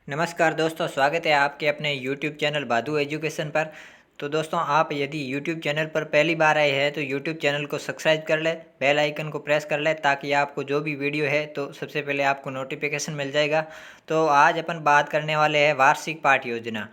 नमस्कार दोस्तों, स्वागत है आपके अपने YouTube चैनल बादू एजुकेशन पर। तो दोस्तों, आप यदि YouTube चैनल पर पहली बार आए हैं तो YouTube चैनल को सब्सक्राइब कर लें, बेल आइकन को प्रेस कर लें ताकि आपको जो भी वीडियो है तो सबसे पहले आपको नोटिफिकेशन मिल जाएगा। तो आज अपन बात करने वाले हैं वार्षिक पाठ योजना।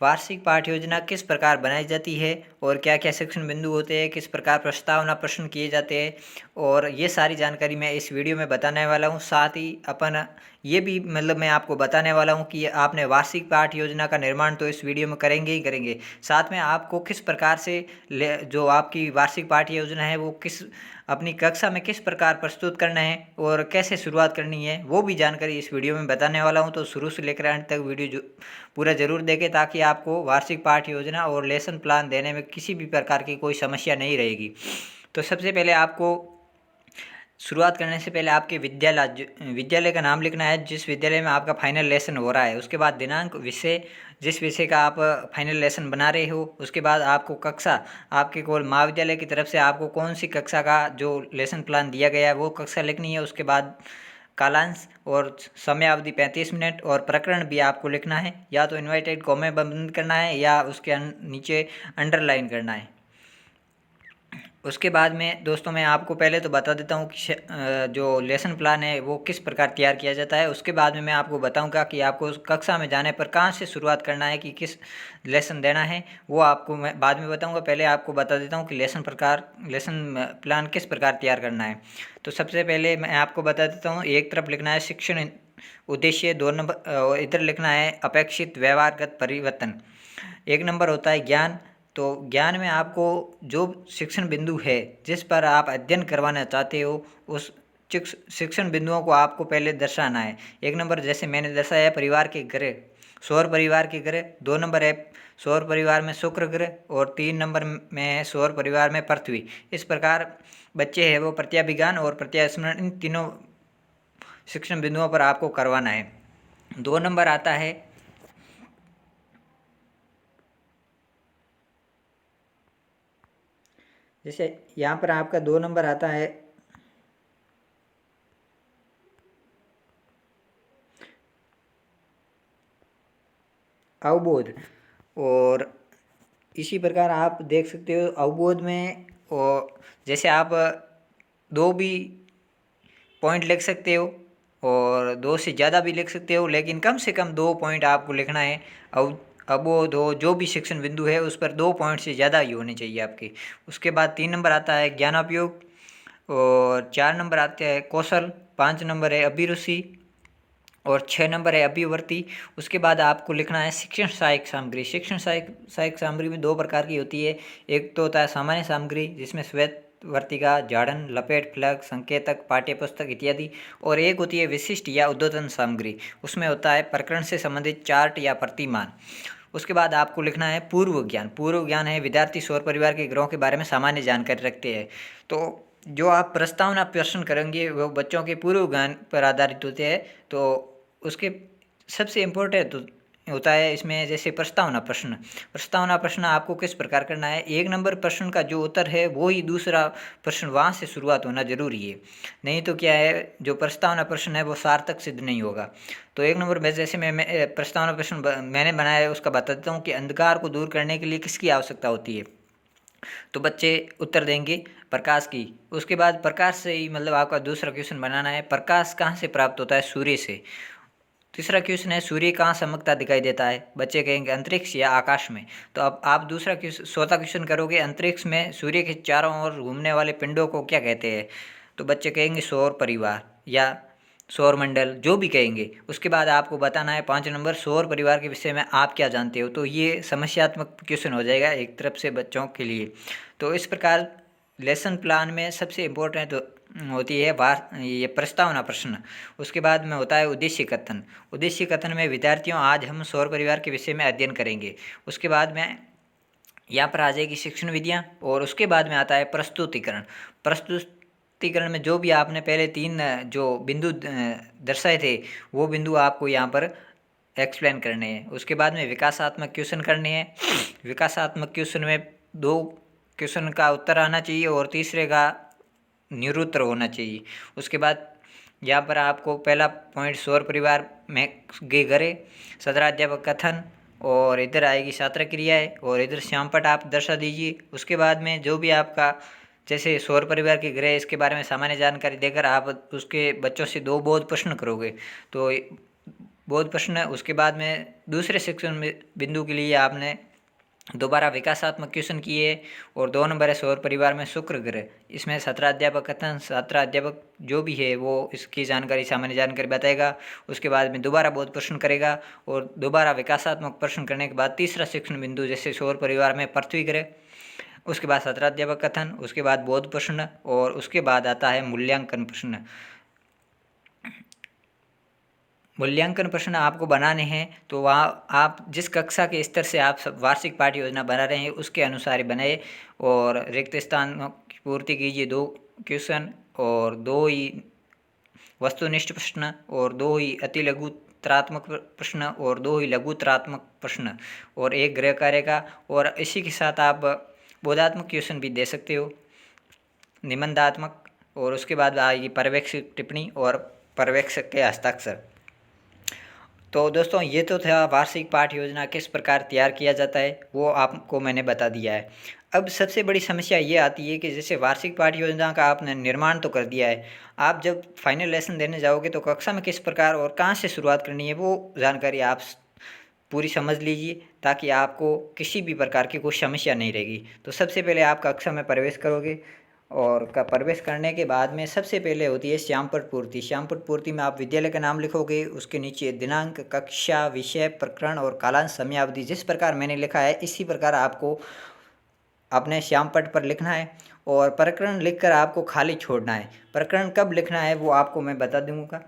वार्षिक पाठ योजना किस प्रकार बनाई जाती है और क्या क्या शिक्षण बिंदु होते हैं, किस प्रकार प्रस्तावना प्रश्न किए जाते हैं, और ये सारी जानकारी मैं इस वीडियो में बताने वाला हूँ। साथ ही अपन ये भी मैं आपको बताने वाला हूँ कि आपने वार्षिक पाठ योजना का निर्माण तो इस वीडियो में करेंगे ही करेंगे। साथ में आपको किस प्रकार से जो आपकी वार्षिक पाठ योजना है वो किस अपनी कक्षा में किस प्रकार प्रस्तुत करना है और कैसे शुरुआत करनी है वो भी जानकारी इस वीडियो में बताने वाला हूँ। तो शुरू से लेकर अंत तक वीडियो पूरा ज़रूर देखें ताकि आपको वार्षिक पाठ योजना और लेसन प्लान देने में किसी भी प्रकार की कोई समस्या नहीं रहेगी। तो सबसे पहले आपको शुरुआत करने से पहले आपके विद्यालय का नाम लिखना है जिस विद्यालय में आपका फाइनल लेसन हो रहा है। उसके बाद दिनांक, विषय, जिस विषय का आप फाइनल लेसन बना रहे हो। उसके बाद आपको कक्षा, आपके केवल महाविद्यालय की तरफ से आपको कौन सी कक्षा का जो लेसन प्लान दिया गया है वो कक्षा लिखनी है। उसके बाद कालांश और समयावधि 35 मिनट, और प्रकरण भी आपको लिखना है, या तो इन्वर्टेड कॉमे बंद करना है या उसके नीचे अंडरलाइन करना है। उसके बाद में दोस्तों मैं आपको पहले तो बता देता हूँ कि जो लेसन प्लान है वो किस प्रकार तैयार किया जाता है। उसके बाद में मैं आपको बताऊँगा कि आपको उस कक्षा में जाने पर कहाँ से शुरुआत करना है, कि किस लेसन देना है वो आपको मैं बाद में बताऊँगा। पहले आपको बता देता हूँ कि लेसन प्लान किस प्रकार तैयार करना है। तो सबसे पहले मैं आपको बता देता हूँ, एक तरफ लिखना है शिक्षण उद्देश्य, 2 नंबर इधर लिखना है अपेक्षित व्यवहारगत परिवर्तन, 1 नंबर होता है ज्ञान। तो ज्ञान में आपको जो शिक्षण बिंदु है जिस पर आप अध्ययन करवाना चाहते हो उस शिक्षण बिंदुओं को आपको पहले दर्शाना है। 1 नंबर जैसे मैंने दर्शाया परिवार के ग्रह, सौर परिवार के ग्रह। 2 नंबर है सौर परिवार में शुक्र ग्रह, और 3 नंबर में है सौर परिवार में पृथ्वी। इस प्रकार बच्चे हैं वो प्रत्याभिज्ञान और प्रत्यास्मरण, इन तीनों शिक्षण बिंदुओं पर आपको करवाना है। 2 नंबर आता है, जैसे यहाँ पर आपका 2 नंबर आता है अवबोध। और इसी प्रकार आप देख सकते हो अवबोध में, और जैसे आप 2 भी पॉइंट लिख सकते हो और 2 से ज़्यादा भी लिख सकते हो, लेकिन कम से कम 2 पॉइंट आपको लिखना है। अवबोध हो जो भी शिक्षण बिंदु है उस पर 2 पॉइंट से ज़्यादा ही होने चाहिए आपके। उसके बाद 3 नंबर आता है ज्ञानोपयोग, और 4 नंबर आते हैं कौशल, 5 नंबर है अभिरुचि, और 6 नंबर है अभिवर्ती। उसके बाद आपको लिखना है शिक्षण सहायक सामग्री। शिक्षण सहायक सामग्री में 2 प्रकार की होती है। एक तो होता है सामान्य सामग्री जिसमें श्वेत वर्तिका, झाड़न, लपेट, फलक, संकेतक, पाठ्य पुस्तक इत्यादि, और एक होती है विशिष्ट या उद्बोधन सामग्री। उसमें होता है प्रकरण से संबंधित चार्ट या प्रतिमान। उसके बाद आपको लिखना है पूर्व ज्ञान। पूर्व ज्ञान है विद्यार्थी सौर परिवार के ग्रहों के बारे में सामान्य जानकारी रखते हैं। तो जो आप प्रस्तावना प्रश्न करेंगे वो बच्चों के पूर्व ज्ञान पर आधारित होते हैं। तो उसके सबसे इम्पोर्टेंट होता है इसमें जैसे प्रस्तावना प्रश्न आपको किस प्रकार करना है। 1 नंबर प्रश्न का जो उत्तर है वो ही दूसरा प्रश्न वहाँ से शुरुआत होना जरूरी है, नहीं तो क्या है जो प्रस्तावना प्रश्न है वो सार्थक सिद्ध नहीं होगा। तो 1 नंबर में जैसे मैं प्रस्तावना प्रश्न मैंने बनाया है उसका बता देता हूँ कि अंधकार को दूर करने के लिए किसकी आवश्यकता होती है। तो बच्चे उत्तर देंगे प्रकाश की। उसके बाद प्रकाश से ही आपका दूसरा क्वेश्चन बनाना है, प्रकाश कहाँ से प्राप्त होता है, सूर्य से। तीसरा क्वेश्चन है सूर्य कहाँ चमकता दिखाई देता है, बच्चे कहेंगे अंतरिक्ष या आकाश में। तो अब आप दूसरा क्वेश्चन, चौथा क्वेश्चन करोगे अंतरिक्ष में सूर्य के चारों ओर घूमने वाले पिंडों को क्या कहते हैं। तो बच्चे कहेंगे सौर परिवार या सौर मंडल, जो भी कहेंगे। उसके बाद आपको बताना है 5 नंबर सौर परिवार के विषय में आप क्या जानते हो। तो ये समस्यात्मक क्वेश्चन हो जाएगा एक तरफ से बच्चों के लिए। तो इस प्रकार लेसन प्लान में सबसे इम्पोर्टेंट होती है ये प्रस्तावना प्रश्न। उसके बाद में होता है उद्देश्य कथन। उद्देश्य कथन में विद्यार्थियों आज हम सौर परिवार के विषय में अध्ययन करेंगे। उसके बाद में यहाँ पर आ जाएगी शिक्षण विधियाँ, और उसके बाद में आता है प्रस्तुतिकरण। प्रस्तुतिकरण में जो भी आपने पहले 3 जो बिंदु दर्शाए थे वो बिंदु आपको यहाँ पर एक्सप्लेन करने हैं। उसके बाद में विकासात्मक क्वेश्चन करने हैं। विकासात्मक क्वेश्चन में 2 क्वेश्चन का उत्तर आना चाहिए और तीसरे का निरुत्तर होना चाहिए। उसके बाद यहाँ पर आपको पहला पॉइंट सौर परिवार में घरे, सत्राध्यापक कथन, और इधर आएगी छात्र क्रियाएँ, और इधर श्यामपट आप दर्शा दीजिए। उसके बाद में जो भी आपका जैसे सौर परिवार के ग्रह, इसके बारे में सामान्य जानकारी देकर आप उसके बच्चों से 2 बोध प्रश्न करोगे। तो बोध प्रश्न, उसके बाद में दूसरे शिक्षण बिंदु के लिए आपने दोबारा विकासात्मक क्वेश्चन किए, और 2 नंबर है सौर परिवार में शुक्र ग्रह। इसमें सत्राध्यापक कथन, छात्राध्यापक जो भी है वो इसकी जानकारी, सामान्य जानकारी बताएगा। उसके बाद में दोबारा बोध प्रश्न करेगा, और दोबारा विकासात्मक प्रश्न करने के बाद तीसरा शिक्षण बिंदु जैसे सौर परिवार में पृथ्वी ग्रह, उसके बाद सत्राध्यापक कथन, उसके बाद बोध प्रश्न, और उसके बाद आता है मूल्यांकन प्रश्न। मूल्यांकन प्रश्न आपको बनाने हैं, तो वहाँ आप जिस कक्षा के स्तर से आप सब वार्षिक पाठ्य योजना बना रहे हैं उसके अनुसार ही बनाए, और रिक्त स्थान की पूर्ति कीजिए 2 क्वेश्चन, और 2 ही वस्तुनिष्ठ प्रश्न, और 2 ही अति लघुतरात्मक प्रश्न, और 2 ही लघुतरात्मक प्रश्न, और 1 गृह कार्य का। और इसी के साथ आप बोधात्मक क्वेश्चन भी दे सकते हो, निबंधात्मक, और उसके बाद आएगी पर्यवेक्षक टिप्पणी और पर्यवेक्षक के हस्ताक्षर। तो दोस्तों ये तो था वार्षिक पाठ्य योजना किस प्रकार तैयार किया जाता है, वो आपको मैंने बता दिया है। अब सबसे बड़ी समस्या ये आती है कि जैसे वार्षिक पाठ्य योजना का आपने निर्माण तो कर दिया है, आप जब फाइनल लेसन देने जाओगे तो कक्षा में किस प्रकार और कहाँ से शुरुआत करनी है वो जानकारी आप पूरी समझ लीजिए, ताकि आपको किसी भी प्रकार की कोई समस्या नहीं रहेगी। तो सबसे पहले आप कक्षा में प्रवेश करोगे, और का प्रवेश करने के बाद में सबसे पहले होती है श्यामपट पूर्ति। श्यामपट पूर्ति में आप विद्यालय का नाम लिखोगे, उसके नीचे दिनांक, कक्षा, विषय, प्रकरण और कालांश समयावधि जिस प्रकार मैंने लिखा है इसी प्रकार आपको अपने श्यामपट पर लिखना है। और प्रकरण लिखकर आपको खाली छोड़ना है। प्रकरण कब लिखना है वो आपको मैं बता दूंगा।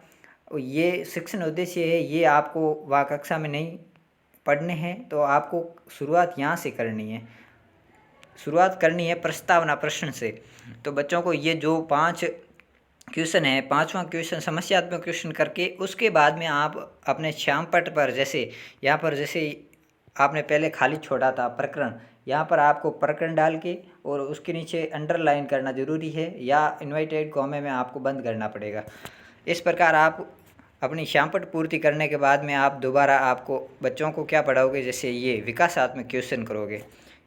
ये शिक्षण उद्देश्य है, ये आपको वह कक्षा में नहीं पढ़ने हैं, तो आपको शुरुआत यहाँ से करनी है। शुरुआत करनी है प्रस्तावना प्रश्न से। तो बच्चों को ये जो 5 क्वेश्चन है, 5वां क्वेश्चन समस्यात्मक क्वेश्चन करके उसके बाद में आप अपने श्यामपट पर, जैसे यहाँ पर जैसे आपने पहले खाली छोड़ा था प्रकरण, यहाँ पर आपको प्रकरण डाल के और उसके नीचे अंडरलाइन करना जरूरी है, या इन्वर्टेड कॉमे में आपको बंद करना पड़ेगा। इस प्रकार आप अपनी श्यामपट पूर्ति करने के बाद में आप दोबारा आपको बच्चों को क्या पढ़ाओगे, जैसे ये विकासात्मक क्वेश्चन करोगे।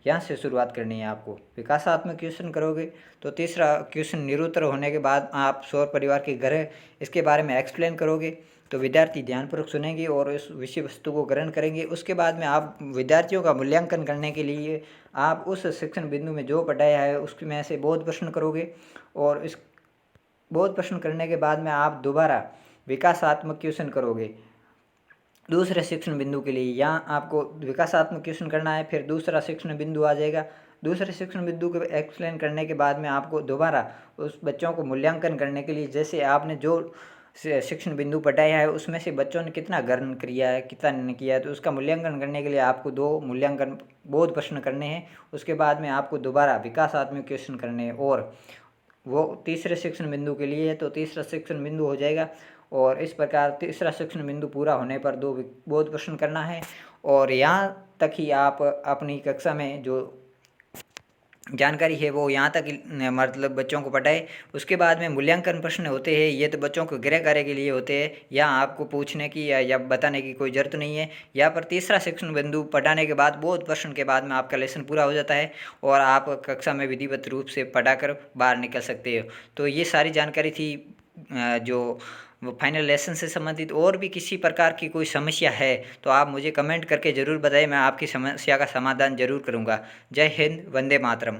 यहाँ से शुरुआत करनी है आपको, विकासात्मक क्वेश्चन करोगे। तो तीसरा क्वेश्चन निरुत्तर होने के बाद आप सौर परिवार के ग्रह, इसके बारे में एक्सप्लेन करोगे। तो विद्यार्थी ध्यानपूर्वक सुनेंगे और इस विषय वस्तु को ग्रहण करेंगे। उसके बाद में आप विद्यार्थियों का मूल्यांकन करने के लिए आप उस शिक्षण बिंदु में जो पढ़ाया है उसमें से बोध प्रश्न करोगे, और इस बोध प्रश्न करने के बाद में आप दोबारा विकासात्मक क्वेश्चन करोगे दूसरे शिक्षण बिंदु के लिए। यहाँ आपको विकासात्मक क्वेश्चन करना है, फिर दूसरा शिक्षण बिंदु आ जाएगा। दूसरे शिक्षण बिंदु को एक्सप्लेन करने के बाद में आपको दोबारा उस बच्चों को मूल्यांकन करने के लिए, जैसे आपने जो शिक्षण बिंदु पढ़ाया है उसमें से बच्चों ने कितना ग्रहण किया है, कितना नहीं किया है, तो उसका मूल्यांकन करने के लिए आपको 2 मूल्यांकन बोध प्रश्न करने हैं। उसके बाद में आपको दोबारा विकासात्मक क्वेश्चन करने हैं, और वो तीसरे शिक्षण बिंदु के लिए है, तो तीसरा शिक्षण बिंदु हो जाएगा। और इस प्रकार तीसरा शिक्षण बिंदु पूरा होने पर 2 बोध प्रश्न करना है। और यहाँ तक ही आप अपनी कक्षा में जो जानकारी है वो यहाँ तक मतलब बच्चों को पढ़ाए। उसके बाद में मूल्यांकन प्रश्न होते हैं, ये तो बच्चों को गृह कार्य के लिए होते हैं, यहाँ आपको पूछने की या बताने की कोई ज़रूरत नहीं है। यहाँ पर तीसरा शिक्षण बिंदु पढ़ाने के बाद बोध प्रश्न के बाद में आपका लेसन पूरा हो जाता है, और आप कक्षा में विधिवत रूप से पढ़ाकर बाहर निकल सकते हो। तो ये सारी जानकारी थी जो वो फाइनल लेसन से संबंधित। और भी किसी प्रकार की कोई समस्या है तो आप मुझे कमेंट करके ज़रूर बताएं, मैं आपकी समस्या का समाधान जरूर करूँगा। जय हिंद, वंदे मातरम।